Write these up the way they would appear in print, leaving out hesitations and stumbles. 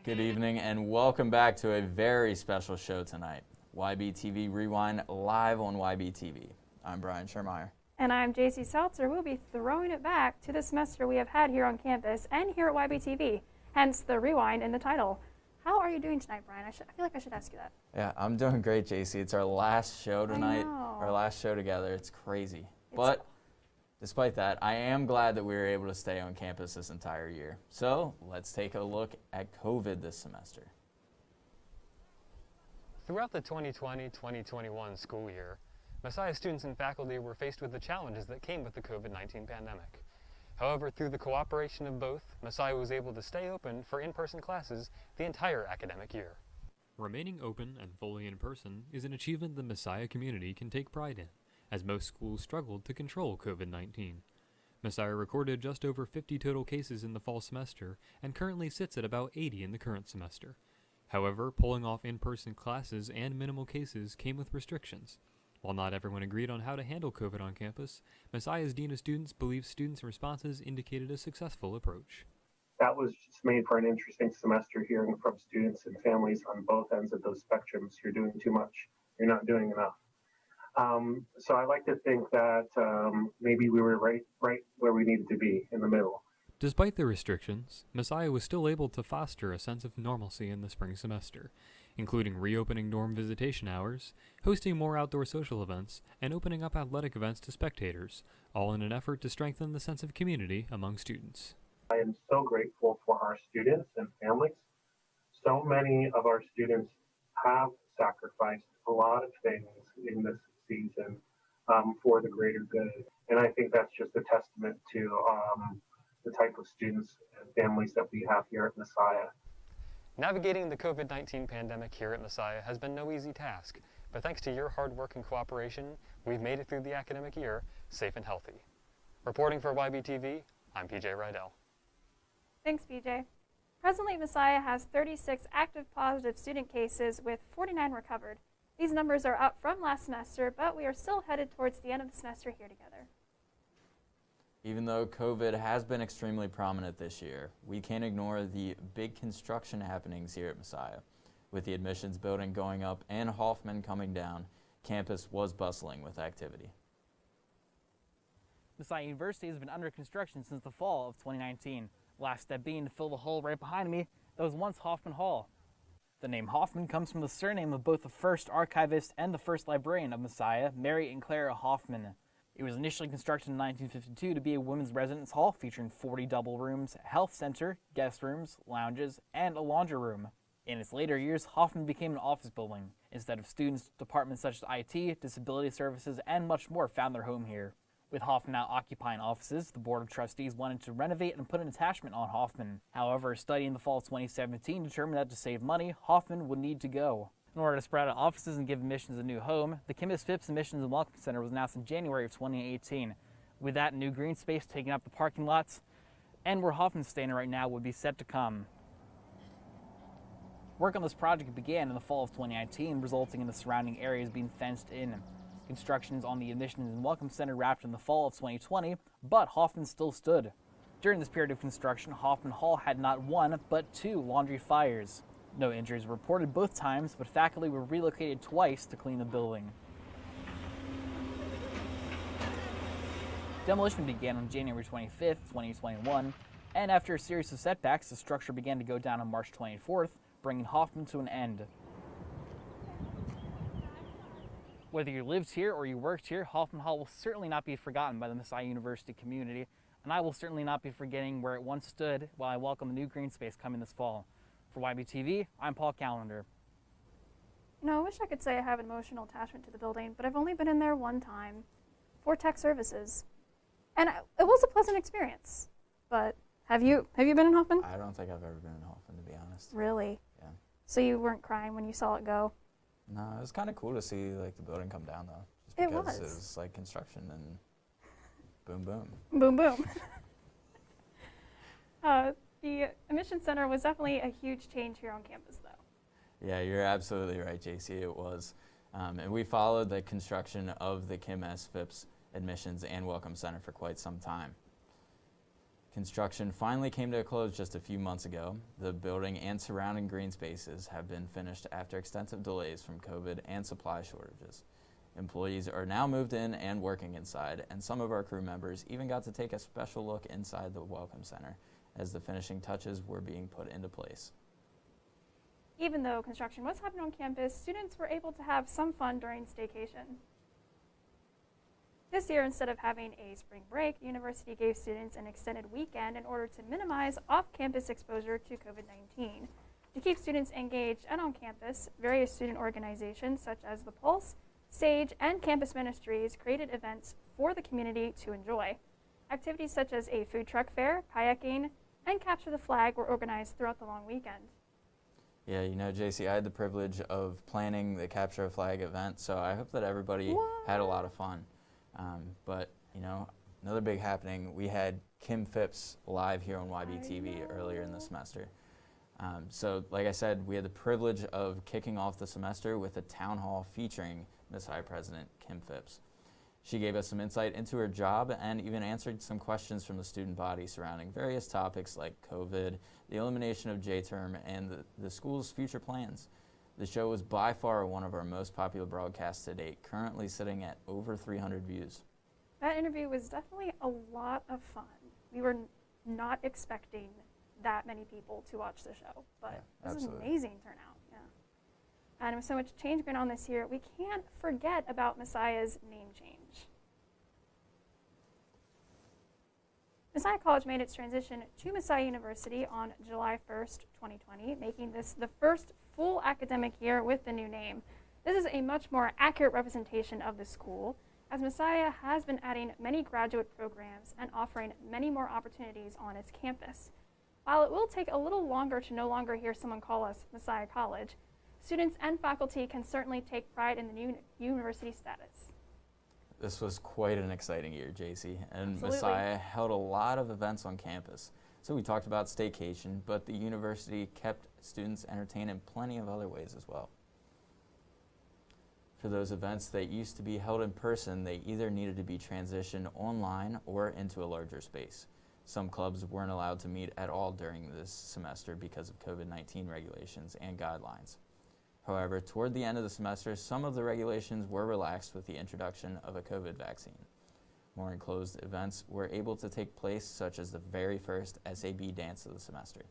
Good evening and welcome back to a very special show tonight. YBTV Rewind live on YBTV. I'm Brian Schermeyer. And I'm JC Seltzer. We'll be throwing it back to the semester we have had here on campus and here at YBTV, hence the rewind in the title. How are you doing tonight, Brian? I feel like I should ask you that. Yeah, I'm doing great, JC. It's our last show tonight, our last show together. It's crazy. But despite that, I am glad that we were able to stay on campus this entire year. So let's take a look at COVID this semester. Throughout the 2020-2021 school year, Messiah students and faculty were faced with the challenges that came with the COVID-19 pandemic. However, through the cooperation of both, Messiah was able to stay open for in-person classes the entire academic year. Remaining open and fully in person is an achievement the Messiah community can take pride in, as most schools struggled to control COVID-19. Messiah recorded just over 50 total cases in the fall semester and currently sits at about 80 in the current semester. However, pulling off in-person classes and minimal cases came with restrictions. While not everyone agreed on how to handle COVID on campus, Messiah's Dean of Students believes students' responses indicated a successful approach. That was just made for an interesting semester, hearing from students and families on both ends of those spectrums. You're doing too much, you're not doing enough. So I like to think that maybe we were right where we needed to be, in the middle. Despite the restrictions, Messiah was still able to foster a sense of normalcy in the spring semester, including reopening dorm visitation hours, hosting more outdoor social events, and opening up athletic events to spectators, all in an effort to strengthen the sense of community among students. I am so grateful for our students and families. So many of our students have sacrificed a lot of things in this season for the greater good. And I think that's just a testament to the type of students and families that we have here at Messiah. Navigating the COVID-19 pandemic here at Messiah has been no easy task, but thanks to your hard work and cooperation, we've made it through the academic year safe and healthy. Reporting for YBTV, I'm PJ Rydell. Thanks, PJ. Presently, Messiah has 36 active positive student cases with 49 recovered. These numbers are up from last semester, but we are still headed towards the end of the semester here together. Even though COVID has been extremely prominent this year, we can't ignore the big construction happenings here at Messiah. With the admissions building going up and Hoffman coming down, campus was bustling with activity. Messiah University has been under construction since the fall of 2019. Last step being to fill the hole right behind me that was once Hoffman Hall. The name Hoffman comes from the surname of both the first archivist and the first librarian of Messiah, Mary and Clara Hoffman. It was initially constructed in 1952 to be a women's residence hall featuring 40 double rooms, a health center, guest rooms, lounges, and a laundry room. In its later years, Hoffman became an office building. Instead of students, departments such as IT, disability services, and much more found their home here. With Hoffman now occupying offices, the Board of Trustees wanted to renovate and put an attachment on Hoffman. However, a study in the fall of 2017 determined that to save money, Hoffman would need to go. In order to spread out offices and give admissions a new home, the Kim S. Phipps Admissions and Welcome Center was announced in January of 2018. With that, new green space taking up the parking lots, and where Hoffman's standing right now would be set to come. Work on this project began in the fall of 2019, resulting in the surrounding areas being fenced in. Constructions on the Admissions and Welcome Center wrapped in the fall of 2020, but Hoffman still stood. During this period of construction, Hoffman Hall had not one, but 2 laundry fires. No injuries were reported both times, but faculty were relocated twice to clean the building. Demolition began on January 25th, 2021, and after a series of setbacks, the structure began to go down on March 24th, bringing Hoffman to an end. Whether you lived here or you worked here, Hoffman Hall will certainly not be forgotten by the Messiah University community, and I will certainly not be forgetting where it once stood while I welcome the new green space coming this fall. For YBTV, I'm Paul Callender. You know, I wish I could say I have an emotional attachment to the building, but I've only been in there one time for tech services. And it was a pleasant experience. But have you been in Hoffman? I don't think I've ever been in Hoffman, to be honest. Really? Yeah. So you weren't crying when you saw it go? No, it was kind of cool to see like the building come down though. Just It because was. it was like construction and boom boom. Boom, boom. The Admissions Center was definitely a huge change here on campus, though. Yeah, you're absolutely right, JC. It was. And we followed the construction of the Kim S. Phipps Admissions and Welcome Center for quite some time. Construction finally came to a close just a few months ago. The building and surrounding green spaces have been finished after extensive delays from COVID and supply shortages. Employees are now moved in and working inside, and some of our crew members even got to take a special look inside the Welcome Center as the finishing touches were being put into place. Even though construction was happening on campus, students were able to have some fun during staycation. This year, instead of having a spring break, the university gave students an extended weekend in order to minimize off-campus exposure to COVID-19. To keep students engaged and on campus, various student organizations such as the Pulse, SAGE, and Campus Ministries created events for the community to enjoy. Activities such as a food truck fair, kayaking, and Capture the Flag were organized throughout the long weekend. Yeah, you know, JC, I had the privilege of planning the Capture a Flag event, so I hope that everybody had a lot of fun. But, you know, another big happening, we had Kim Phipps live here on YBTV earlier in the semester. So, like I said, we had the privilege of kicking off the semester with a town hall featuring Messiah President Kim Phipps. She gave us some insight into her job and even answered some questions from the student body surrounding various topics like COVID, the elimination of J-term, and the school's future plans. The show was by far one of our most popular broadcasts to date, currently sitting at over 300 views. That interview was definitely a lot of fun. We were not expecting that many people to watch the show, but Yeah, it was an absolutely. amazing turnout. Yeah. And with so much change going on this year, we can't forget about Messiah's name change. Messiah College made its transition to Messiah University on July 1st, 2020, making this the first full academic year with the new name. This is a much more accurate representation of the school, as Messiah has been adding many graduate programs and offering many more opportunities on its campus. While it will take a little longer to no longer hear someone call us Messiah College, students and faculty can certainly take pride in the new university status. This was quite an exciting year, JC, and Absolutely. Messiah held a lot of events on campus. So we talked about staycation, but the university kept students entertained in plenty of other ways as well. For those events that used to be held in person, they either needed to be transitioned online or into a larger space. Some clubs weren't allowed to meet at all during this semester because of COVID-19 regulations and guidelines. However, toward the end of the semester, some of the regulations were relaxed with the introduction of a COVID vaccine. More enclosed events were able to take place, such as the very first SAB dance of the semester.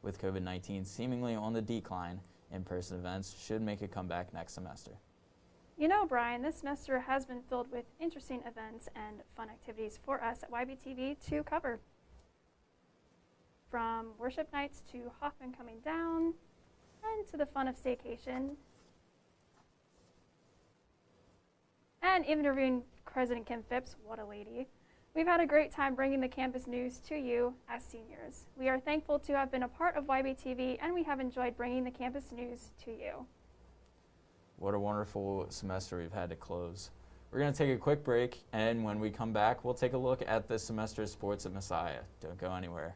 With COVID-19 seemingly on the decline, in-person events should make a comeback next semester. You know, Brian, this semester has been filled with interesting events and fun activities for us at YBTV to cover. From worship nights to Hoffman coming down, and to the fun of staycation, and even interviewing President Kim Phipps, what a lady. We've had a great time bringing the campus news to you as seniors. We are thankful to have been a part of YBTV, and we have enjoyed bringing the campus news to you. What a wonderful semester we've had to close. We're going to take a quick break, and when we come back, we'll take a look at this semester's sports at Messiah. Don't go anywhere.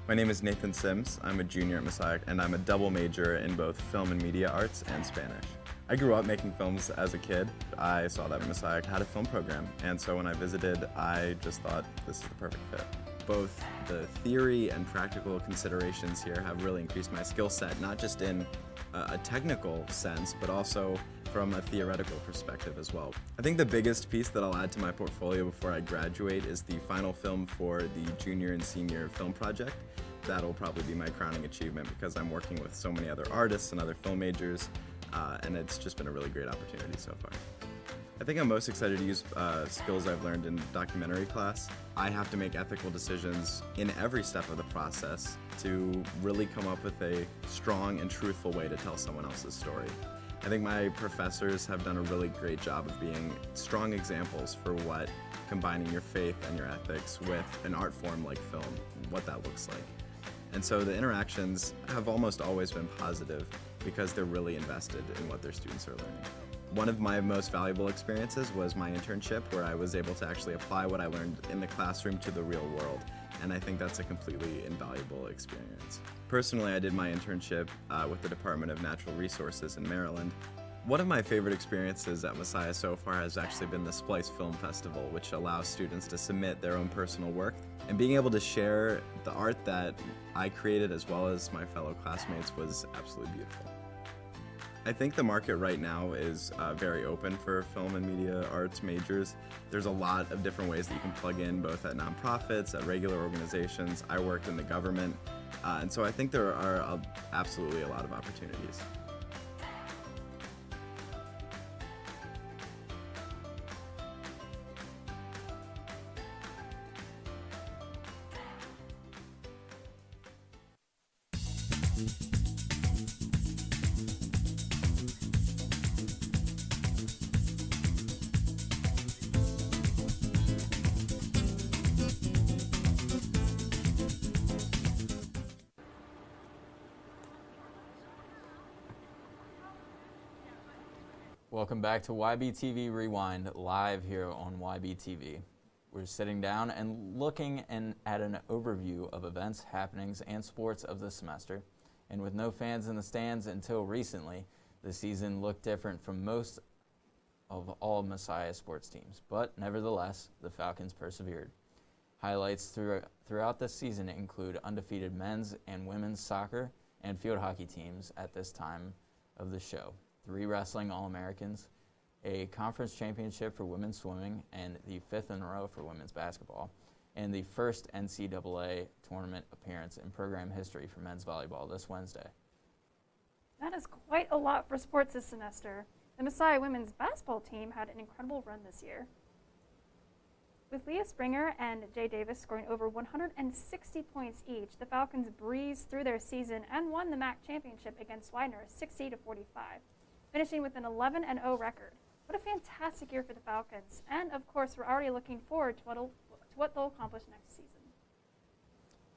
My name is Nathan Sims. I'm a junior at Messiah, and I'm a double major in both film and media arts and Spanish. I grew up making films as a kid. I saw that Messiah had a film program, and so when I visited, I just thought this is the perfect fit. Both the theory and practical considerations here have really increased my skill set, not just in a technical sense, but also from a theoretical perspective as well. I think the biggest piece that I'll add to my portfolio before I graduate is the final film for the junior and senior film project. That'll probably be my crowning achievement because I'm working with so many other artists and other film majors, and it's just been a really great opportunity so far. I think I'm most excited to use skills I've learned in documentary class. I have to make ethical decisions in every step of the process to really come up with a strong and truthful way to tell someone else's story. I think my professors have done a really great job of being strong examples for what combining your faith and your ethics with an art form like film, what that looks like. And so the interactions have almost always been positive because they're really invested in what their students are learning. One of my most valuable experiences was my internship, where I was able to actually apply what I learned in the classroom to the real world, and I think that's a completely invaluable experience. Personally, I did my internship with the Department of Natural Resources in Maryland. One of my favorite experiences at Messiah so far has actually been the Splice Film Festival, which allows students to submit their own personal work. And being able to share the art that I created as well as my fellow classmates was absolutely beautiful. I think the market right now is very open for film and media arts majors. There's a lot of different ways that you can plug in, both at nonprofits, at regular organizations. I worked in the government, and so I think there are absolutely a lot of opportunities. Welcome back to YBTV Rewind, live here on YBTV. We're sitting down and looking at an overview of events, happenings, and sports of the semester. And with no fans in the stands until recently, the season looked different from most of all Messiah sports teams. But nevertheless, the Falcons persevered. Highlights throughout this season include undefeated men's and women's soccer and field hockey teams at this time of the show. 3 wrestling All-Americans, a conference championship for women's swimming, and the 5th in a row for women's basketball, and the first NCAA tournament appearance in program history for men's volleyball this Wednesday. That is quite a lot for sports this semester. The Messiah women's basketball team had an incredible run this year. With Leah Springer and Jay Davis scoring over 160 points each, the Falcons breezed through their season and won the MAC championship against Widener 60-45, finishing with an 11-0 record. What a fantastic year for the Falcons. And of course, we're already looking forward to what they'll accomplish next season.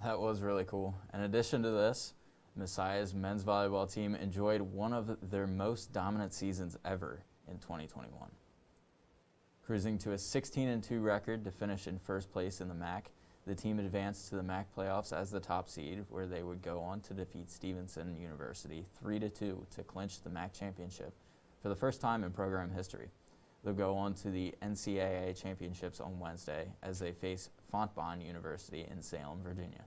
That was really cool. In addition to this, Messiah's men's volleyball team enjoyed one of their most dominant seasons ever in 2021. Cruising to a 16-2 record to finish in first place in the MAC, the team advanced to the MAC playoffs as the top seed, where they would go on to defeat Stevenson University 3-2 to clinch the MAC championship for the first time in program history. They'll go on to the NCAA championships on Wednesday as they face Fontbonne University in Salem, Virginia.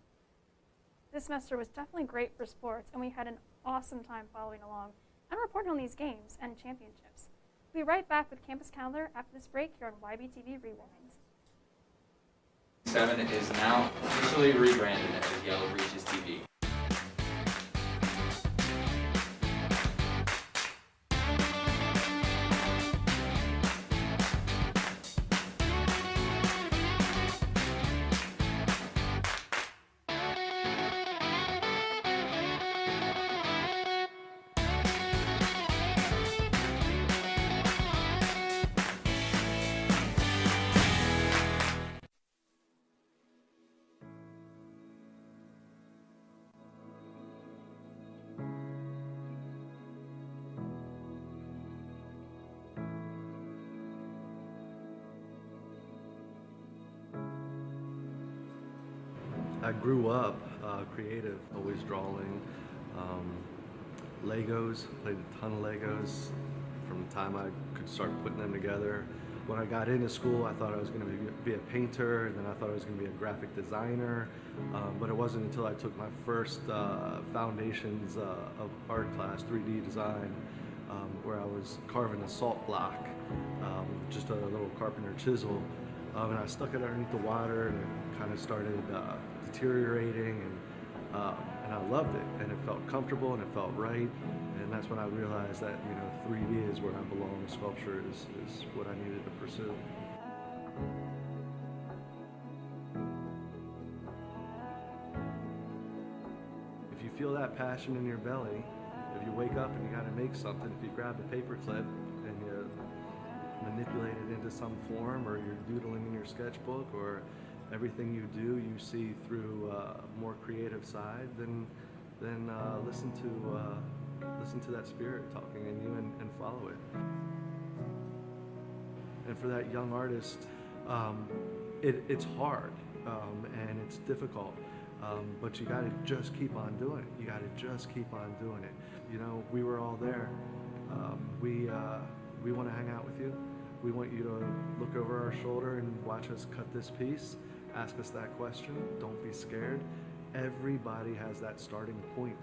This semester was definitely great for sports, and we had an awesome time following along and reporting on these games and championships. We'll be right back with Campus Calendar after this break here on YBTV Rewind. 7 is now officially rebranded as Yellow Breeches TV. I grew up creative, always drawing, Legos, played a ton of Legos from the time I could start putting them together. When I got into school, I thought I was going to be a painter, and then I thought I was going to be a graphic designer, but it wasn't until I took my first foundations of art class, 3D design, where I was carving a salt block, just a little carpenter chisel, and I stuck it underneath the water, and it kind of started deteriorating, and I loved it, and it felt comfortable, and it felt right, and that's when I realized that 3D is where I belong. Sculpture is what I needed to pursue. If you feel that passion in your belly, if you wake up and you got to make something, if you grab a paper clip and you manipulate it into some form, or you're doodling in your sketchbook, or everything you do you see through a more creative side, then listen to that spirit talking in you and follow it. And for that young artist, it's hard and it's difficult. But you got to just keep on doing it. You got to just keep on doing it. You know, we were all there. We want to hang out with you. We want you to look over our shoulder and watch us cut this piece. Ask us that question. Don't be scared. Everybody has that starting point.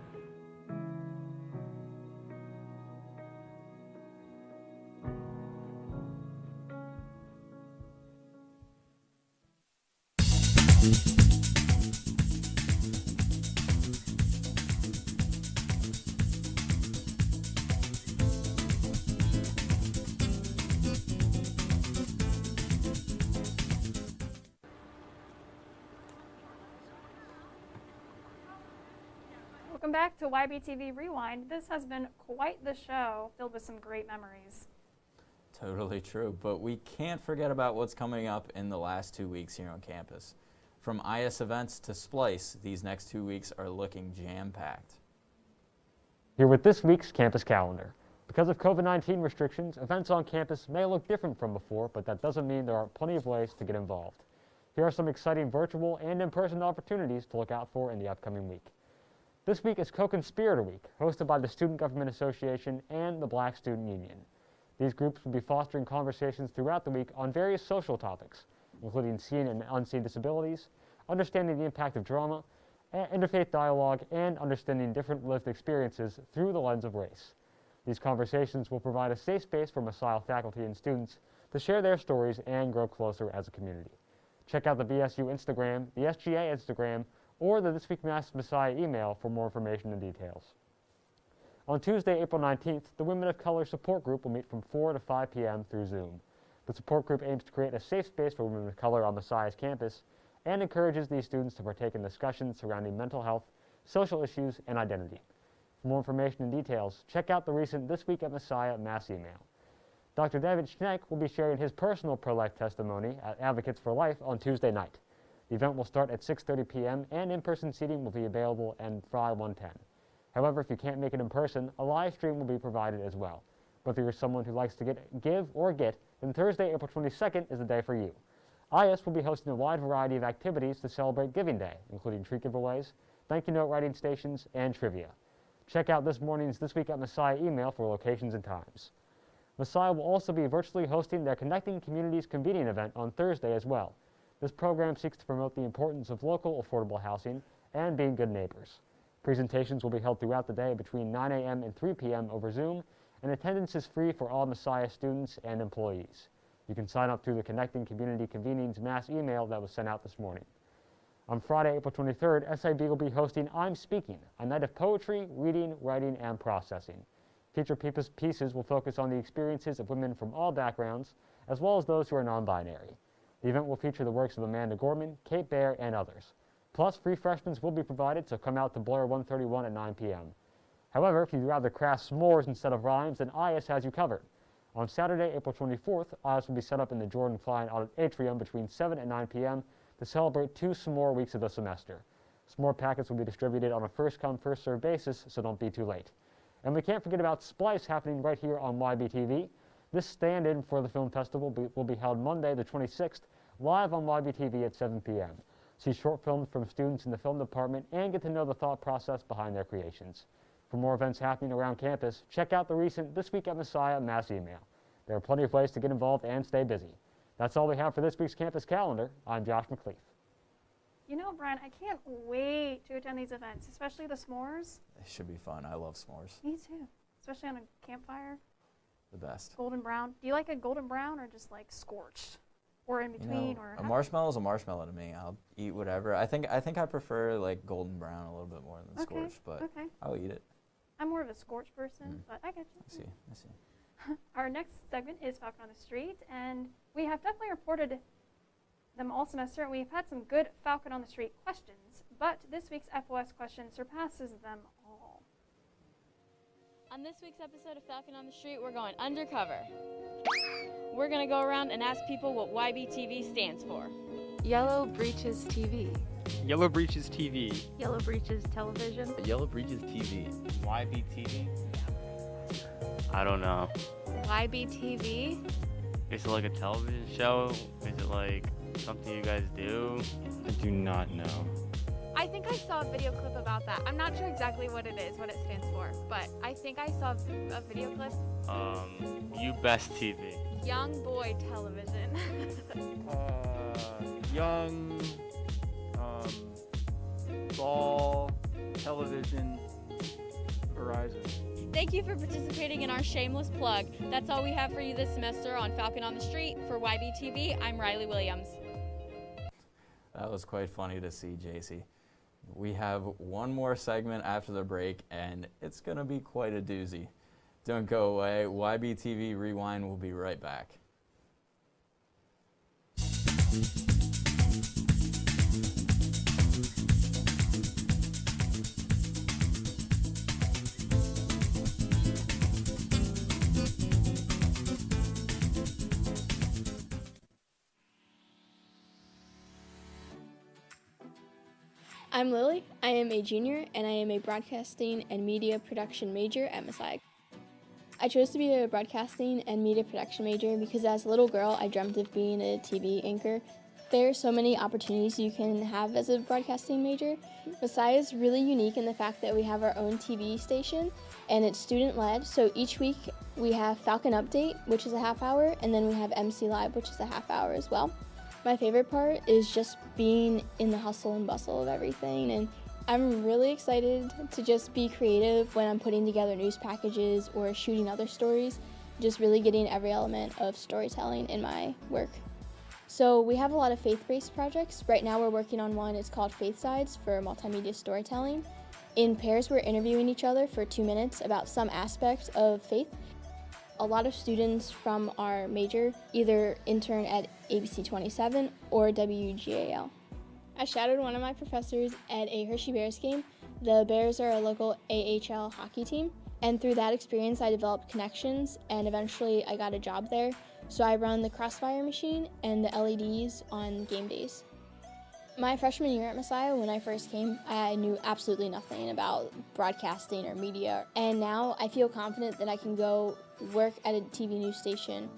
Welcome back to YBTV Rewind. This has been quite the show, filled with some great memories. Totally true, but we can't forget about what's coming up in the last 2 weeks here on campus. From IS events to Splice, these next 2 weeks are looking jam-packed. Here with this week's campus calendar. Because of COVID-19 restrictions, events on campus may look different from before, but that doesn't mean there aren't plenty of ways to get involved. Here are some exciting virtual and in-person opportunities to look out for in the upcoming week. This week is Co-Conspirator Week, hosted by the Student Government Association and the Black Student Union. These groups will be fostering conversations throughout the week on various social topics, including seen and unseen disabilities, understanding the impact of drama, interfaith dialogue, and understanding different lived experiences through the lens of race. These conversations will provide a safe space for Messiah faculty and students to share their stories and grow closer as a community. Check out the BSU Instagram, the SGA Instagram, or the This Week Messiah email for more information and details. On Tuesday, April 19th, the Women of Color Support Group will meet from 4 to 5 p.m. through Zoom. The support group aims to create a safe space for women of color on Messiah's campus and encourages these students to partake in discussions surrounding mental health, social issues, and identity. For more information and details, check out the recent This Week at Messiah mass email. Dr. David Schneck will be sharing his personal pro-life testimony at Advocates for Life on Tuesday night. The event will start at 6:30 p.m. and in-person seating will be available at Fry 110. However, if you can't make it in person, a live stream will be provided as well. Whether you're someone who likes to give or get, then Thursday, April 22nd is the day for you. IS will be hosting a wide variety of activities to celebrate Giving Day, including treat giveaways, thank you note writing stations, and trivia. Check out this morning's This Week at Messiah email for locations and times. Messiah will also be virtually hosting their Connecting Communities Convening event on Thursday as well. This program seeks to promote the importance of local affordable housing and being good neighbors. Presentations will be held throughout the day between 9 a.m. and 3 p.m. over Zoom, and attendance is free for all Messiah students and employees. You can sign up through the Connecting Community Convenings mass email that was sent out this morning. On Friday, April 23rd, SIB will be hosting I'm Speaking, a night of poetry, reading, writing, and processing. Featured pieces will focus on the experiences of women from all backgrounds, as well as those who are non-binary. The event will feature the works of Amanda Gorman, Kate Baer, and others. Plus, free refreshments will be provided, so come out to Blair 131 at 9 p.m. However, if you'd rather craft s'mores instead of rhymes, then IS has you covered. On Saturday, April 24th, IS will be set up in the Jordan Klein Atrium between 7 and 9 p.m. to celebrate 2 s'more weeks of the semester. S'more packets will be distributed on a first-come, first-served basis, so don't be too late. And we can't forget about Splice happening right here on YBTV. This stand-in for the film festival will be held Monday the 26th, live on YBTV at 7 p.m. See short films from students in the film department and get to know the thought process behind their creations. For more events happening around campus, check out the recent This Week at Messiah mass email. There are plenty of ways to get involved and stay busy. That's all we have for this week's campus calendar. I'm Josh McLeaf. You know, Brian, I can't wait to attend these events, especially the s'mores. It should be fun. I love s'mores. Me too, especially on a campfire. The best. Golden brown. Do you like a golden brown or just like scorched? Or in between? You know, or a marshmallow is a marshmallow to me. I'll eat whatever. I think I prefer like golden brown a little bit more than scorched, but I'll eat it. I'm more of a scorched person, but I get you. I see. Our next segment is Falcon on the Street, and we have definitely reported them all semester, and we've had some good Falcon on the Street questions, but this week's FOS question surpasses them all. On this week's episode of Falcon on the Street, we're going undercover. We're going to go around and ask people what YBTV stands for. Yellow Breeches TV. Yellow Breeches TV. Yellow Breeches Television. Yellow Breeches TV. YBTV? I don't know. YBTV? Is it like a television show? Is it like something you guys do? I do not know. I think I saw a video clip about that. I'm not sure exactly what it is, what it stands for, but I think I saw a video clip. You Best TV. Young Boy Television. Young, Ball, Television, Verizon. Thank you for participating in our shameless plug. That's all we have for you this semester on Falcon on the Street. For YBTV, I'm Riley Williams. That was quite funny to see, JC. We have one more segment after the break, and it's going to be quite a doozy. Don't go away. YBTV Rewind will be right back. I'm Lily. I am a junior, and I am a broadcasting and media production major at Messiah. I chose to be a broadcasting and media production major because as a little girl, I dreamt of being a TV anchor. There are so many opportunities you can have as a broadcasting major. Messiah is really unique in the fact that we have our own TV station, and it's student-led, so each week we have Falcon Update, which is a half hour, and then we have MC Live, which is a half hour as well. My favorite part is just being in the hustle and bustle of everything, and I'm really excited to just be creative when I'm putting together news packages or shooting other stories, just really getting every element of storytelling in my work. So we have a lot of faith-based projects. Right now we're working on one, it's called Faith Sides for multimedia storytelling. In pairs we're interviewing each other for 2 minutes about some aspect of faith. A lot of students from our major either intern at ABC 27 or WGAL. I shadowed one of my professors at a Hershey Bears game. The Bears are a local AHL hockey team, and through that experience I developed connections, and eventually I got a job there. So I run the Crossfire machine and the LEDs on game days. My freshman year at Messiah, when I first came, I knew absolutely nothing about broadcasting or media, and now I feel confident that I can go work at a TV news station.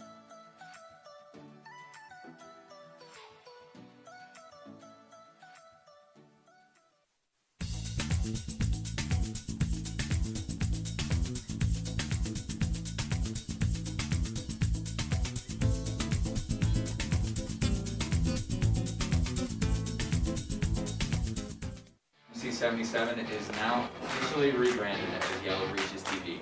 MC77 is now officially rebranded as Yellow Breeches TV.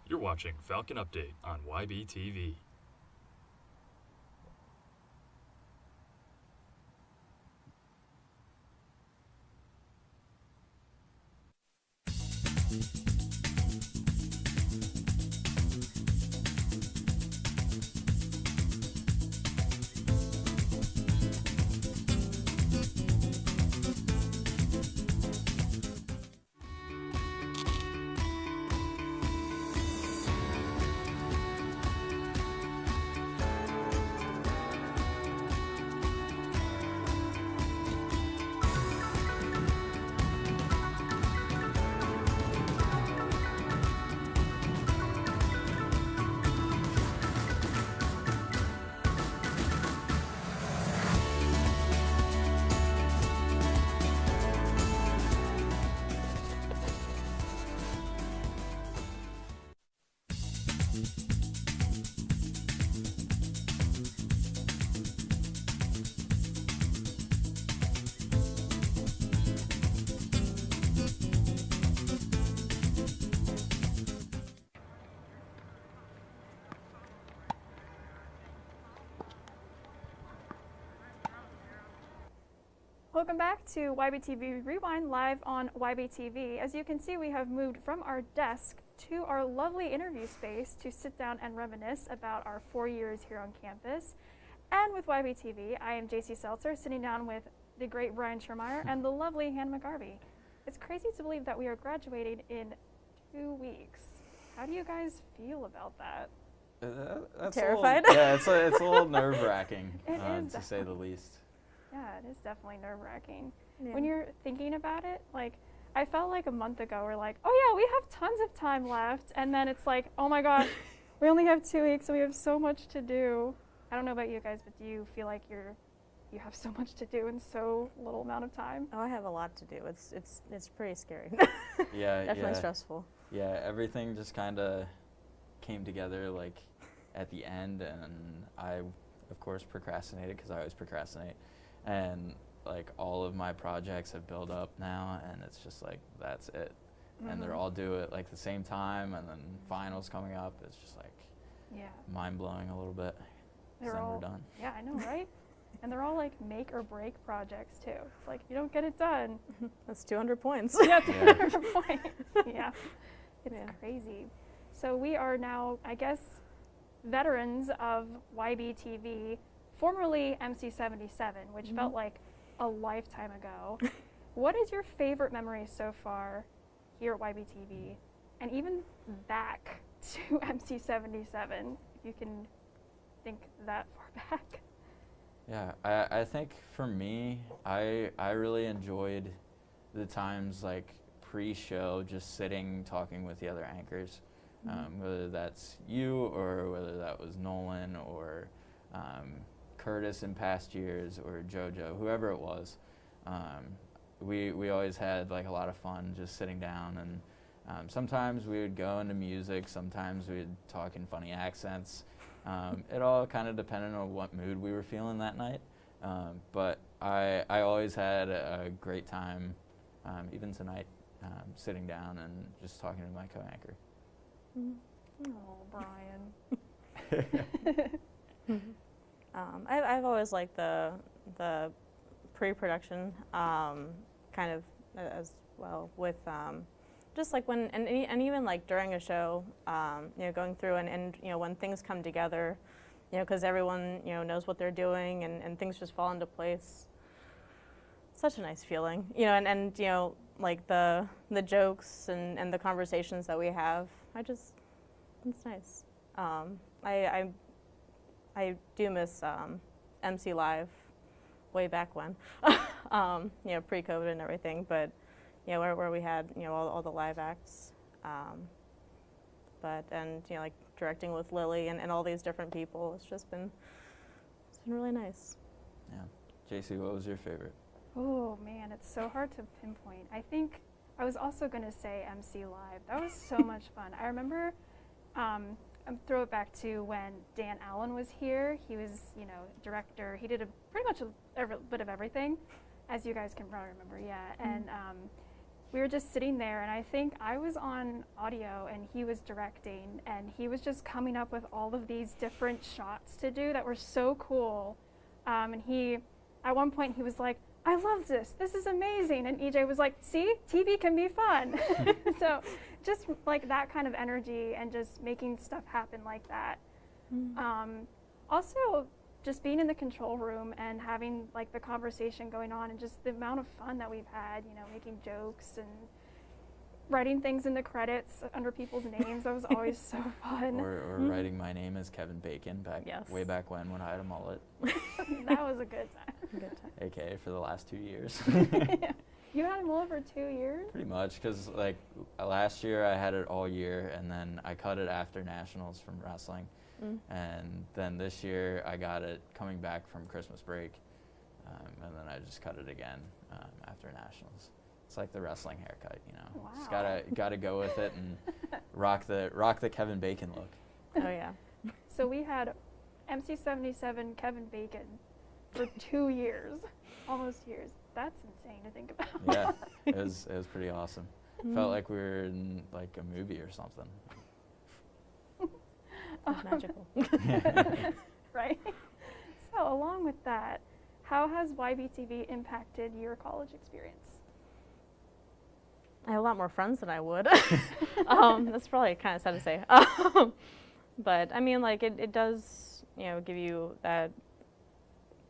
You're watching Falcon Update on YBTV. Welcome back to YBTV Rewind live on YBTV. As you can see, we have moved from our desk to our lovely interview space to sit down and reminisce about our 4 years here on campus. And with YBTV, I am JC Seltzer, sitting down with the great Brian Schermeyer, and the lovely Hannah McGarvey. It's crazy to believe that we are graduating in 2 weeks. How do you guys feel about that? That's Terrified? It's a little nerve-wracking, It is to say the least. Yeah, it is definitely nerve-wracking. Yeah. When you're thinking about it, like, I felt like a month ago, we're like, oh yeah, we have tons of time left. And then it's like, oh my gosh, we only have 2 weeks and we have so much to do. I don't know about you guys, but do you feel like you have so much to do in so little amount of time? Oh, I have a lot to do. It's pretty scary. Yeah, Definitely yeah. stressful. Yeah, everything just kind of came together like at the end, and I, of course, procrastinated because I always procrastinate, and like all of my projects have built up now, and it's just like that's it, and they're all due at like the same time, and then finals coming up. It's just like mind blowing a little bit. They're then all we're done. Yeah, I know, right? And they're all like make or break projects too. It's like if you don't get it done, That's 200 points. yeah, 200 points. Yeah, it's crazy. So we are now, I guess, veterans of YBTV, formerly MC77, which felt like a lifetime ago. What is your favorite memory so far here at YBTV, and even back to MC77, if you can think that far back? Yeah, I think for me, I really enjoyed the times like pre-show, just sitting talking with the other anchors, whether that's you or whether that was Nolan or Curtis in past years or JoJo, whoever it was. We always had like a lot of fun just sitting down, and sometimes we would go into music, sometimes we'd talk in funny accents. It all kind of depended on what mood we were feeling that night, but I always had a great time, even tonight, sitting down and just talking to my co-anchor. Oh, Brian. I've always liked the pre-production kind of as well, with just like when and even like during a show, going through and when things come together, because everyone knows what they're doing and things just fall into place. Such a nice feeling, and like the jokes and the conversations that we have. It's nice. I do miss MC Live way back when, pre-COVID and everything, but where we had all the live acts, like directing with Lily and all these different people. It's been really nice. Yeah, JC, what was your favorite? Oh man, it's so hard to pinpoint. I think I was also going to say MC Live. That was so much fun. I remember, throw it back to when Dan Allen was here. He was, director. He did pretty much a bit of everything, as you guys can probably remember. Yeah, and we were just sitting there, and I think I was on audio, and he was directing, and he was just coming up with all of these different shots to do that were so cool. And at one point, he was like, I love this. This is amazing. And EJ was like, see, TV can be fun. So just like that kind of energy and just making stuff happen like that. Also, just being in the control room and having like the conversation going on and just the amount of fun that we've had, making jokes and writing things in the credits under people's names. That was always so fun. Or writing my name as Kevin Bacon way back when I had a mullet. That was a good time. AKA for the last 2 years. Yeah. You had a mullet for 2 years? Pretty much, because like last year I had it all year, and then I cut it after nationals from wrestling, and then this year I got it coming back from Christmas break, and then I just cut it again after nationals. It's like the wrestling haircut, Wow. Just gotta go with it and rock the Kevin Bacon look. Oh yeah. So we had MC77 Kevin Bacon for 2 years, almost years. That's insane to think about. Yeah, it was pretty awesome. Felt like we were in like a movie or something. Magical. Right? So along with that, how has YBTV impacted your college experience? I have a lot more friends than I would. That's probably kind of sad to say. But I mean, like it does, give you that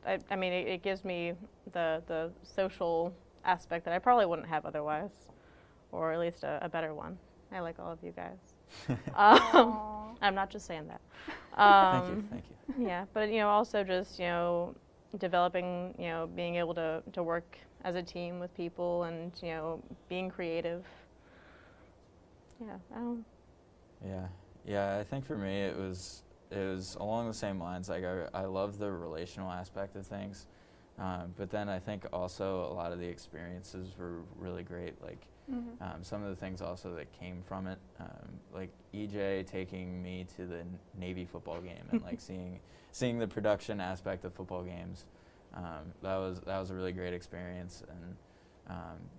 I mean, it gives me the social aspect that I probably wouldn't have otherwise, or at least a better one. I like all of you guys. I'm not just saying that. Thank you. Yeah, but also just developing, being able to work as a team with people and being creative. Yeah. I think for me it was along the same lines. Like I love the relational aspect of things, but then I think also a lot of the experiences were really great. Like some of the things also that came from it, like EJ taking me to the Navy football game and like seeing the production aspect of football games. That was a really great experience, and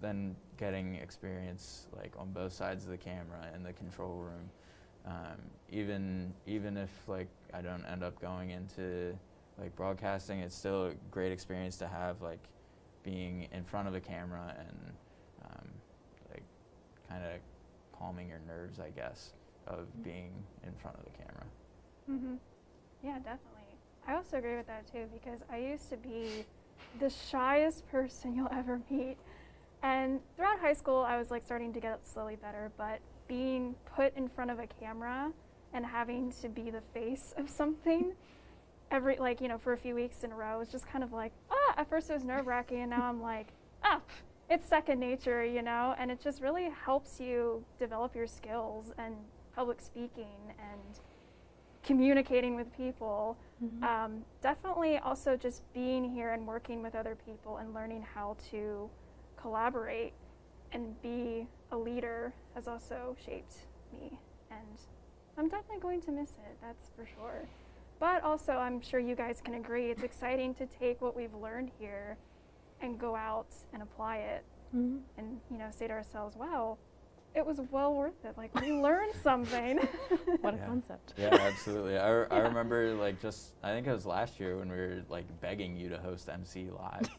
then getting experience like on both sides of the camera in the control room. Even if like I don't end up going into like broadcasting, it's still a great experience to have, like being in front of a camera and like kind of calming your nerves, I guess, of being in front of the camera. Yeah, definitely. I also agree with that too, because I used to be the shyest person you'll ever meet. And throughout high school, I was like starting to get slowly better, but being put in front of a camera and having to be the face of something for a few weeks in a row was just kind of like, at first it was nerve-wracking, and now I'm like, it's second nature, and it just really helps you develop your skills and public speaking and communicating with people. Definitely also just being here and working with other people and learning how to collaborate and be a leader has also shaped me, and I'm definitely going to miss it, that's for sure. But also, I'm sure you guys can agree, it's exciting to take what we've learned here and go out and apply it and say to ourselves, wow, it was well worth it. Like, we learned something. What a concept. Yeah, absolutely. I remember I think it was last year when we were like begging you to host MC Live.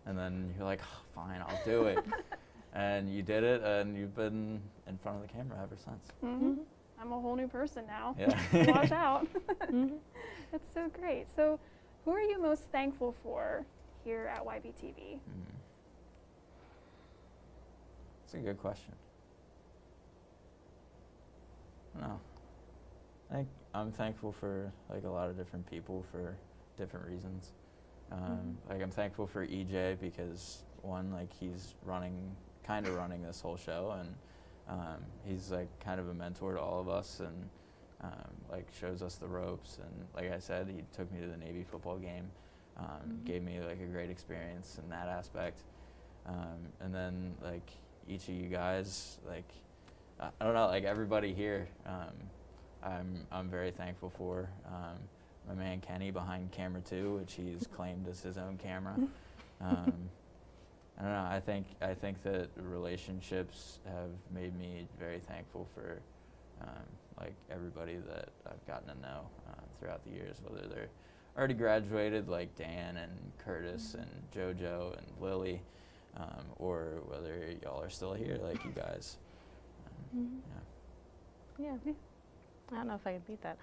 And then you're like, fine, I'll do it. And you did it, and you've been in front of the camera ever since. I'm a whole new person now. Yeah. Watch out. That's so great. So who are you most thankful for here at YBTV? That's a good question. No. I think I'm thankful for like a lot of different people for different reasons. Like I'm thankful for EJ because one, like he's kind of running this whole show, and he's like kind of a mentor to all of us, and like shows us the ropes. And like I said, he took me to the Navy football game, gave me like a great experience in that aspect. And then like each of you guys, like I don't know, like everybody here, I'm very thankful for. My man Kenny behind camera 2, which he's claimed as his own camera. I don't know. I think that relationships have made me very thankful for like everybody that I've gotten to know throughout the years, whether they're already graduated like Dan and Curtis and JoJo and Lily, or whether y'all are still here like you guys. Yeah. I don't know if I could beat that.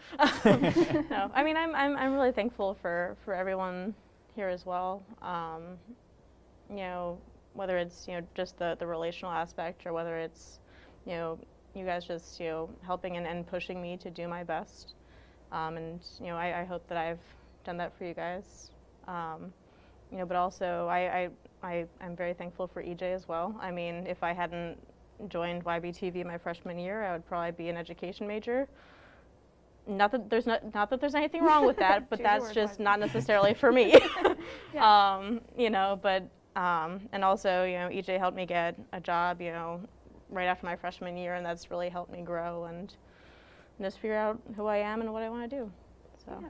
No, I mean I'm really thankful for everyone here as well. Whether it's just the relational aspect, or whether it's you guys just helping and pushing me to do my best. And I hope that I've done that for you guys. But also I'm very thankful for EJ as well. I mean, if I hadn't joined YBTV my freshman year, I would probably be an education major. Not that there's anything wrong with that, but that's just not necessarily for me. But and also EJ helped me get a job right after my freshman year, and that's really helped me grow and just figure out who I am and what I want to do. So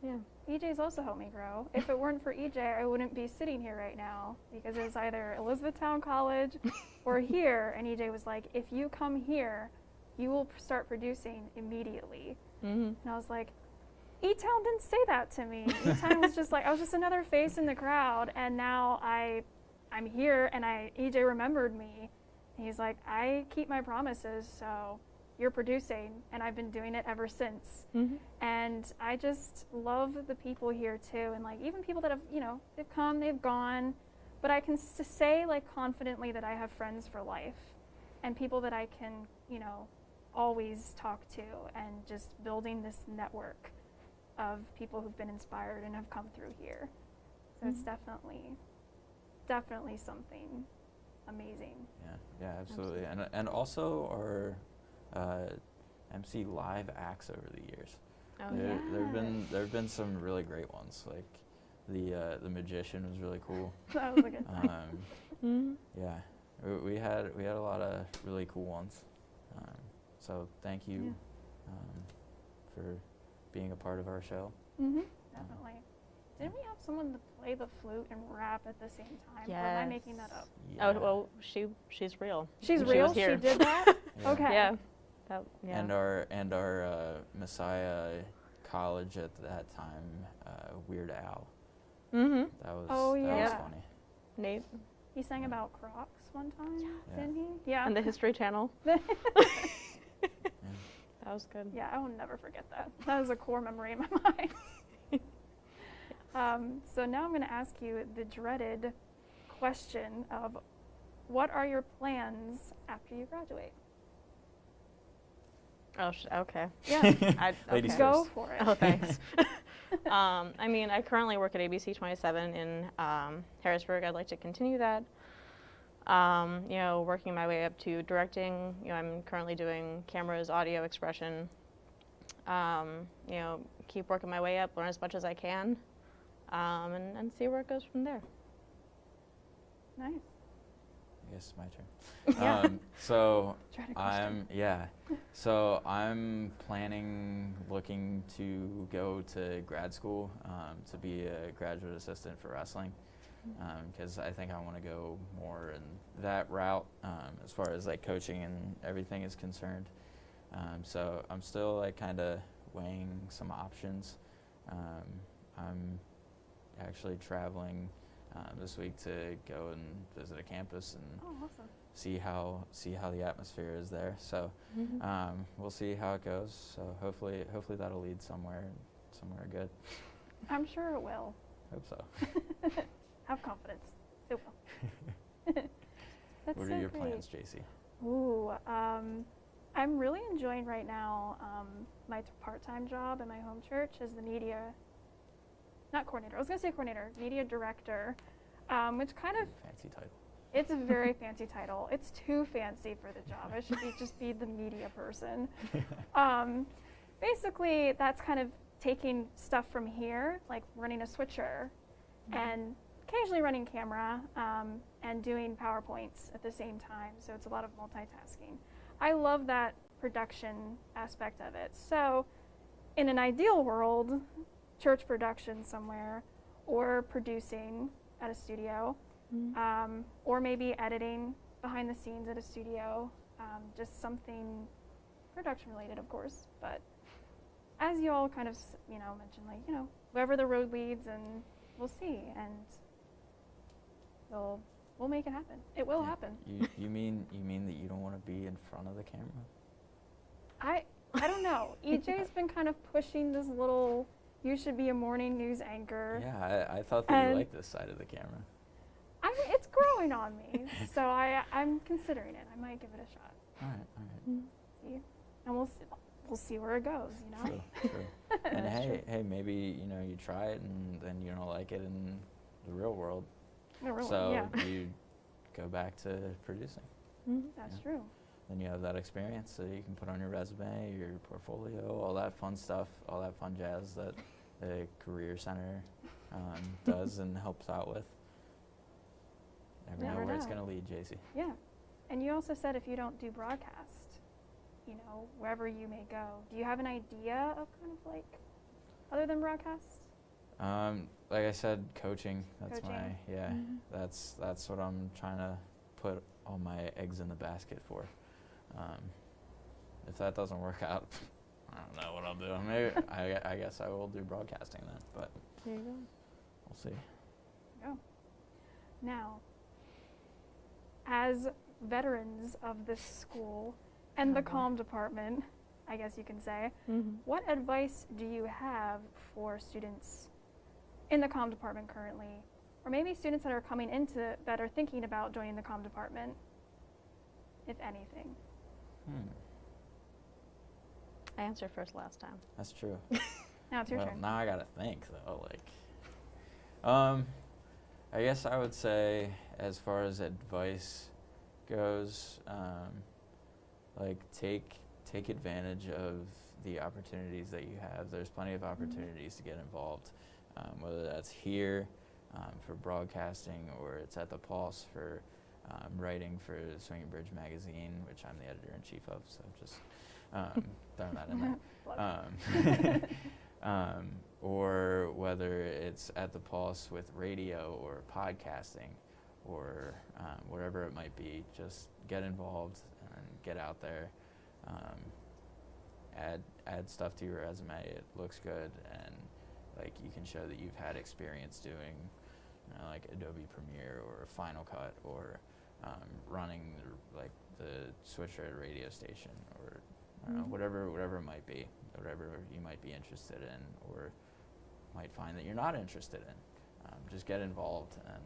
yeah. EJ's also helped me grow. If it weren't for EJ, I wouldn't be sitting here right now, because it was either Elizabethtown College or here, and EJ was like, if you come here, you will start producing immediately. And I was like, E-Town didn't say that to me. E-Town was just like, I was just another face in the crowd, and now I'm here, and EJ remembered me. And he's like, I keep my promises, so you're producing, and I've been doing it ever since. And I just love the people here too, and like even people that have, you know, they've come, they've gone, but I can say like confidently that I have friends for life and people that I can, you know, always talk to, and just building this network of people who've been inspired and have come through here. So it's definitely something amazing. Yeah, absolutely. And also our MC live acts over the years. There've been some really great ones. Like the Magician was really cool. That was a good time. Yeah, we had a lot of really cool ones. So thank you for being a part of our show. Definitely. Didn't we have someone to play the flute and rap at the same time? Or am I making that up? Oh, well, she's real. She's She real? was here. She did that? Yeah. Okay. Yeah. And our Messiah college at that time, Weird Al. That was that was funny. Nate. He sang about Crocs one time, didn't he? Yeah. And the History Channel. That was good. Yeah, I will never forget that. That was a core memory in my mind. So now I'm going to ask you the dreaded question of, what are your plans after you graduate? Oh, okay. Yeah. Ladies Go first. for it. Oh, thanks. I mean, I currently work at ABC 27 in Harrisburg. I'd like to continue that. You know, working my way up to directing. You know, I'm currently doing cameras, audio, expression. You know, keep working my way up, learn as much as I can, and see where it goes from there. Nice. I guess it's my turn. So Dreaded I'm looking to go to grad school to be a graduate assistant for wrestling, because I think I want to go more in that route as far as like coaching and everything is concerned. So I'm still like kind of weighing some options. I'm actually traveling this week to go and visit a campus and awesome. see how the atmosphere is there. So we'll see how it goes. So hopefully that'll lead somewhere good. I'm sure it will. Hope so. Have confidence. It will. That's What so are your great. plans, JC? Ooh, I'm really enjoying right now my part-time job in my home church as the media, not coordinator, I was going to say coordinator, media director, which kind of, Fancy title. it's a very fancy title. It's too fancy for the job. I should just be the media person. Basically, that's kind of taking stuff from here, like running a switcher, and occasionally running camera, and doing PowerPoints at the same time. So it's a lot of multitasking. I love that production aspect of it. So in an ideal world, church production somewhere, or producing at a studio, or maybe editing behind the scenes at a studio, just something production related, of course. But as you all kind of, mentioned, like, wherever the road leads, and we'll see, and we'll make it happen. It will happen. You mean that you don't want to be in front of the camera? I don't know. EJ's been kind of pushing this little, you should be a morning news anchor. Yeah, I thought that you liked this side of the camera. I mean, it's growing on me, so I'm considering it. I might give it a shot. All right. See, and we'll see where it goes. True. And hey, maybe you try it and then you don't like it in the real world. So you go back to producing. That's true. Then you have that experience that you can put on your resume, your portfolio, all that fun stuff, all that fun jazz that the Career Center does and helps out with. Never know where it's going to lead, JC. Yeah. And you also said if you don't do broadcast, wherever you may go, do you have an idea of kind of like, other than broadcast? Like I said, coaching. That's Coaching. That's what I'm trying to put all my eggs in the basket for. If that doesn't work out, I don't know what I'll do. Maybe I guess I will do broadcasting then, but there you go. We'll see. Go. Now, as veterans of this school, and the comm department, I guess you can say. What advice do you have for students in the comm department currently, or maybe students that are coming into that are thinking about joining the comm department, if anything? I answered first last time. That's true. Now it's your Well, turn. now I gotta think though. I guess I would say, as far as advice goes, take advantage of the opportunities that you have. There's plenty of opportunities to get involved, whether that's here for broadcasting, or it's at the Pulse for writing for Swinging Bridge magazine, which I'm the editor-in-chief of, so just throwing that in there. Or whether it's at the Pulse with radio or podcasting or whatever it might be, just get involved and get out there. Add stuff to your resume. It looks good, and like you can show that you've had experience doing like Adobe Premiere or Final Cut, or running like the Switcherd radio station, or I don't know, whatever it might be, whatever you might be interested in or might find that you're not interested in. Just get involved and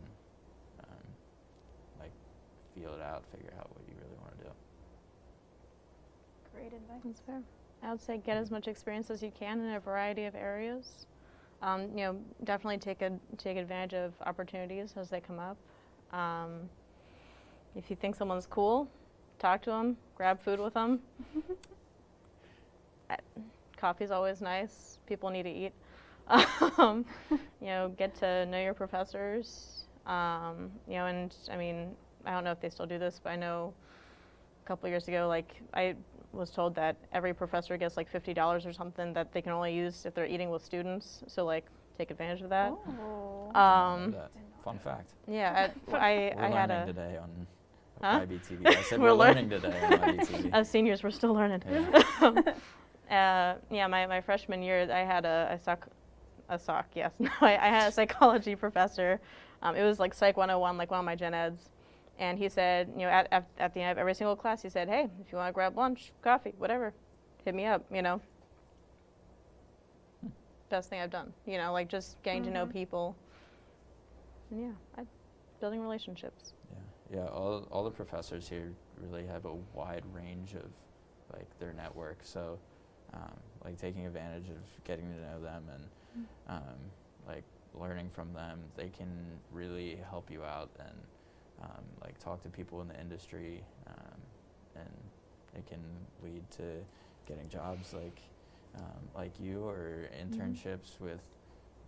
like feel it out, figure out what you really want to do. Great advice. That's fair. I would say get as much experience as you can in a variety of areas. Definitely take advantage of opportunities as they come up. If you think someone's cool, talk to them, grab food with them. Coffee's always nice. People need to eat. Get to know your professors. And I mean, I don't know if they still do this, but I know a couple years ago, like I was told that every professor gets like $50 or something that they can only use if they're eating with students. So like, take advantage of that. Oh. Fun fact. Yeah, We're I had learning a. today on Huh? YBTV. I said we're learning today on YBTV. As seniors, we're still learning. My freshman year, I had I had a psychology professor. It was like Psych 101, like one of my gen eds. And he said, at the end of every single class, he said, hey, if you want to grab lunch, coffee, whatever, hit me up, Best thing I've done, like just getting to know people. And building relationships. Yeah, all the professors here really have a wide range of like their network, so like taking advantage of getting to know them and like learning from them, they can really help you out and like talk to people in the industry, and it can lead to getting jobs like you, or internships with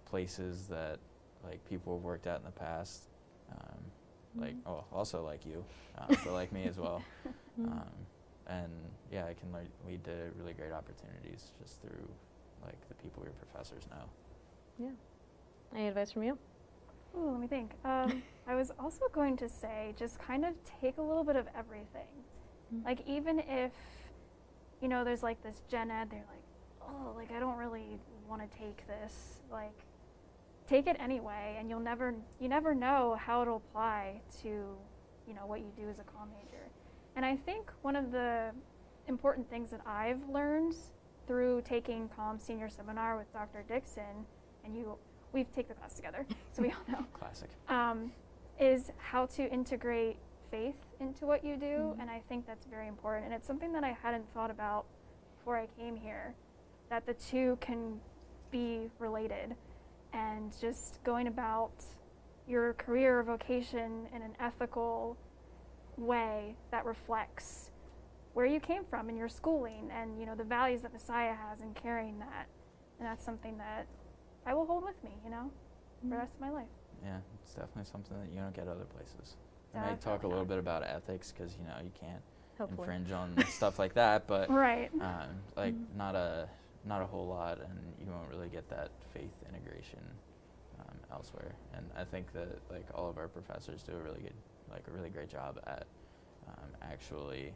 places that like people have worked at in the past. Also like you, but like me as well. And yeah, it can lead to really great opportunities just through like the people your professors know. Yeah. Any advice from you? Ooh, let me think. I was also going to say, just kind of take a little bit of everything. Like even if, there's like this gen ed, they're like, oh, like I don't really want to take this. Like, take it anyway, and you never know how it'll apply to, what you do as a comm major. And I think one of the important things that I've learned through taking comm senior seminar with Dr. Dixon, and we've taken the class together, so we all know. Classic. Is how to integrate faith into what you do, and I think that's very important. And it's something that I hadn't thought about before I came here, that the two can be related. And just going about your career or vocation in an ethical way that reflects where you came from in your schooling and the values that Messiah has, and carrying that. And that's something that I will hold with me, for the rest of my life. Yeah, it's definitely something that you don't get other places. And I talk a little bit about ethics because you can't infringe on stuff like that, but right. Not a whole lot, and you won't really get that faith integration elsewhere. And I think that like all of our professors do a really great job at actually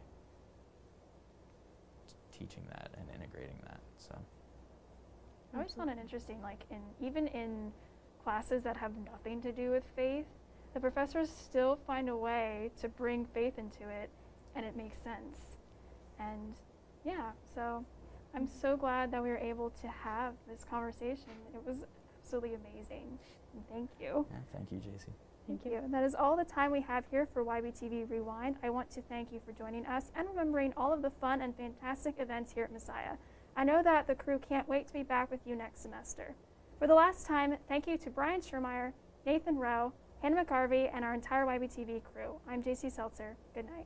teaching that and integrating that. So I always found it interesting, even in classes that have nothing to do with faith, the professors still find a way to bring faith into it, and it makes sense. And yeah, so I'm so glad that we were able to have this conversation. It was absolutely amazing. And thank you. Yeah, thank you, JC. Thank you. That is all the time we have here for YBTV Rewind. I want to thank you for joining us and remembering all of the fun and fantastic events here at Messiah. I know that the crew can't wait to be back with you next semester. For the last time, thank you to Brian Schermeyer, Nathan Rowe, Hannah McCarvey, and our entire YBTV crew. I'm JC Seltzer. Good night.